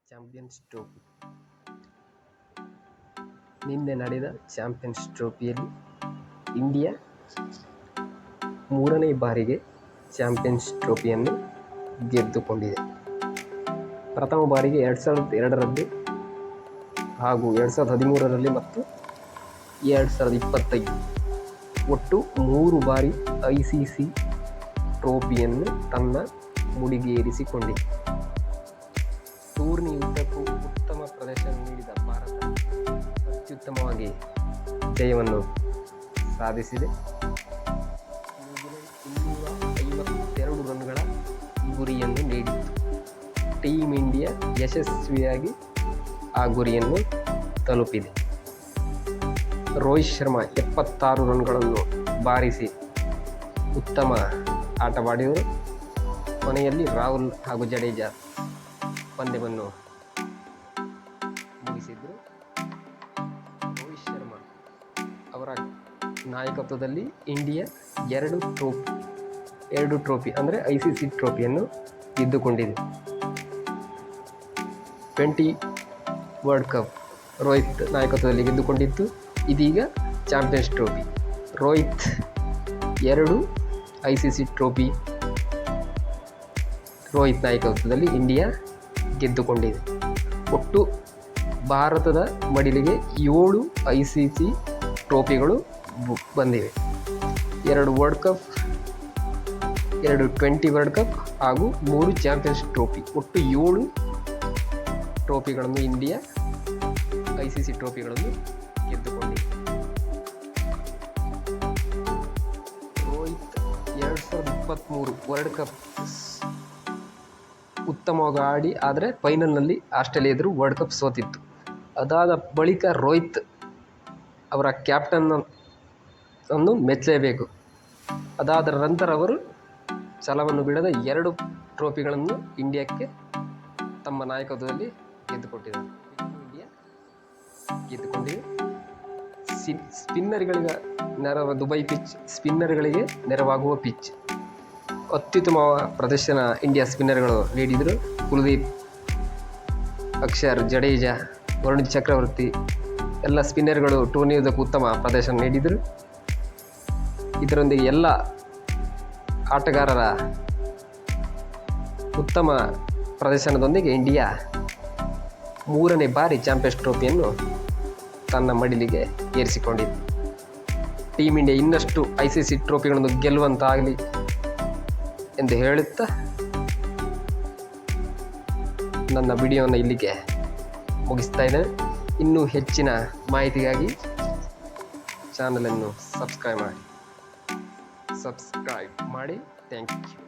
Champions trophy. ನಿನ್ನೆ ನಡೆದ champions ಟ್ರೋಫಿಯಲ್ಲಿ India ಮೂರನೇ ಬಾರಿಗೆ ಚಾಂಪಿಯನ್ಸ್ ಟ್ರೋಫಿಯನ್ನು ಗೆದ್ದುಕೊಂಡಿದೆ. ಪ್ರಥಮ ಬಾರಿಗೆ 2002ರಲ್ಲಿ ಹಾಗೂ 2013ರಲ್ಲಿ ಮತ್ತು 2025 ಒಟ್ಟು 3 ಬಾರಿ ICC ಟ್ರೋಫಿಯನ್ನು ತನ್ನ ಮುಡಿಗೇರಿಸಿಕೊಂಡಿದೆ. ಟೂರ್ನಿಯುದ್ದಕ್ಕೂ ಉತ್ತಮ ಪ್ರದರ್ಶನ ನೀಡಿದ ಭಾರತ ಅತ್ಯುತ್ತಮವಾಗಿ ಜಯವನ್ನು ಸಾಧಿಸಿದೆ. ನ್ಯೂಜಿಲೆಂಡ್ 252 ರನ್ಗಳ ಗುರಿಯನ್ನು ನೀಡಿತ್ತು. ಟೀಮ್ ಇಂಡಿಯಾ ಯಶಸ್ವಿಯಾಗಿ ಆ ಗುರಿಯನ್ನು ತಲುಪಿದೆ. ರೋಹಿತ್ ಶರ್ಮಾ 76 ರನ್ಗಳನ್ನು ಬಾರಿಸಿ ಉತ್ತಮ ಆಟವಾಡಿದರು. ಕೊನೆಯಲ್ಲಿ ರಾಹುಲ್ ಹಾಗೂ ಜಡೇಜಾ ಪಂದ್ಯವನ್ನು ಮುಗಿಸಿದರು. ರೋಹಿತ್ ಶರ್ಮಾ ಅವರ ನಾಯಕತ್ವದಲ್ಲಿ ಇಂಡಿಯಾ ಎರಡು ಟ್ರೋಫಿ ಅಂದರೆ ICC ಟ್ರೋಫಿಯನ್ನು ಗೆದ್ದುಕೊಂಡಿದೆ. 20 ವರ್ಲ್ಡ್ ಕಪ್ ರೋಹಿತ್ ನಾಯಕತ್ವದಲ್ಲಿ ಗೆದ್ದುಕೊಂಡಿದ್ದು. ಇದೀಗ champions trophy. Rohit 2 ICC trophy Rohit ನಾಯಕತ್ವದಲ್ಲಿ ಇಂಡಿಯಾ ಗೆದ್ದುಕೊಂಡಿದೆ. ಒಟ್ಟು ಭಾರತದ ಮಡಿಲಿಗೆ 7 ICC ಟ್ರೋಫಿಗಳು ಬಂದಿವೆ. 2 ವರ್ಲ್ಡ್ ಕಪ್, 2 20 ವರ್ಲ್ಡ್ ಕಪ್ ಹಾಗೂ 3 ಚಾಂಪಿಯನ್ಸ್ ಟ್ರೋಫಿ. ಒಟ್ಟು 7 ಟ್ರೋಫಿಗಳನ್ನು ಇಂಡಿಯಾ ICC ಟ್ರೋಫಿಗಳನ್ನು ಗೆದ್ದುಕೊಂಡಿದೆ. ರೋಹಿತ್ 2023 ವರ್ಲ್ಡ್ ಕಪ್ ಉತ್ತಮವಾಗಿ ಆಡಿ, ಆದರೆ ಫೈನಲ್ನಲ್ಲಿ ಆಸ್ಟ್ರೇಲಿಯಾ ಎದುರು ವರ್ಲ್ಡ್ ಕಪ್ ಸೋತಿತ್ತು. ಅದಾದ ಬಳಿಕ ರೋಹಿತ್ ಅವರ ಕ್ಯಾಪ್ಟನ್ ಅನ್ನು ಮೆಚ್ಚಲೇಬೇಕು. ಅದಾದ ನಂತರ ಅವರು ಛಲವನ್ನು ಬಿಡದ 2 ಟ್ರೋಫಿಗಳನ್ನು ಇಂಡಿಯಾಕ್ಕೆ ತಮ್ಮ ನಾಯಕತ್ವದಲ್ಲಿ ಗೆದ್ದುಕೊಟ್ಟಿದ್ದಾರೆ. ಇಂಡಿಯಾ ಗೆದ್ದುಕೊಂಡಿದೆ. ಸ್ಪಿನ್ನರ್ಗಳಿಗೆ ದುಬೈ ಪಿಚ್ ಸ್ಪಿನ್ನರ್ಗಳಿಗೆ ನೆರವಾಗುವ ಪಿಚ್. ಅತ್ಯುತ್ತಮ ಪ್ರದರ್ಶನ ಇಂಡಿಯಾ ಸ್ಪಿನ್ನರ್ಗಳು ನೀಡಿದರು. ಕುಲದೀಪ್, ಅಕ್ಷರ್, ಜಡೇಜಾ, ವರುಣ್ ಚಕ್ರವರ್ತಿ ಎಲ್ಲ ಸ್ಪಿನ್ನರ್ಗಳು ಟೂರ್ನಿಯುದ್ದಕ್ಕೂ ಉತ್ತಮ ಪ್ರದರ್ಶನ ನೀಡಿದರು. ಇದರೊಂದಿಗೆ ಎಲ್ಲ ಆಟಗಾರರ ಉತ್ತಮ ಪ್ರದರ್ಶನದೊಂದಿಗೆ ಇಂಡಿಯಾ 3ನೇ ಬಾರಿ ಚಾಂಪಿಯನ್ಸ್ ಟ್ರೋಫಿಯನ್ನು ತನ್ನ ಮಡಿಲಿಗೆ ಏರಿಸಿಕೊಂಡಿದೆ. ಟೀಮ್ ಇಂಡಿಯಾ ಇನ್ನಷ್ಟು ICC ಟ್ರೋಫಿಗಳನ್ನು ಗೆಲ್ಲುವಂತಾಗಲಿ ಎಂದು ಹೇಳುತ್ತಾ ನನ್ನ ವಿಡಿಯೋನ ಇಲ್ಲಿಗೆ ಮುಗಿಸ್ತಾ ಇದ್ದೇನೆ. ಇನ್ನೂ ಹೆಚ್ಚಿನ ಮಾಹಿತಿಗಾಗಿ ಚಾನಲನ್ನು ಸಬ್ಸ್ಕ್ರೈಬ್ ಮಾಡಿ. Thank you.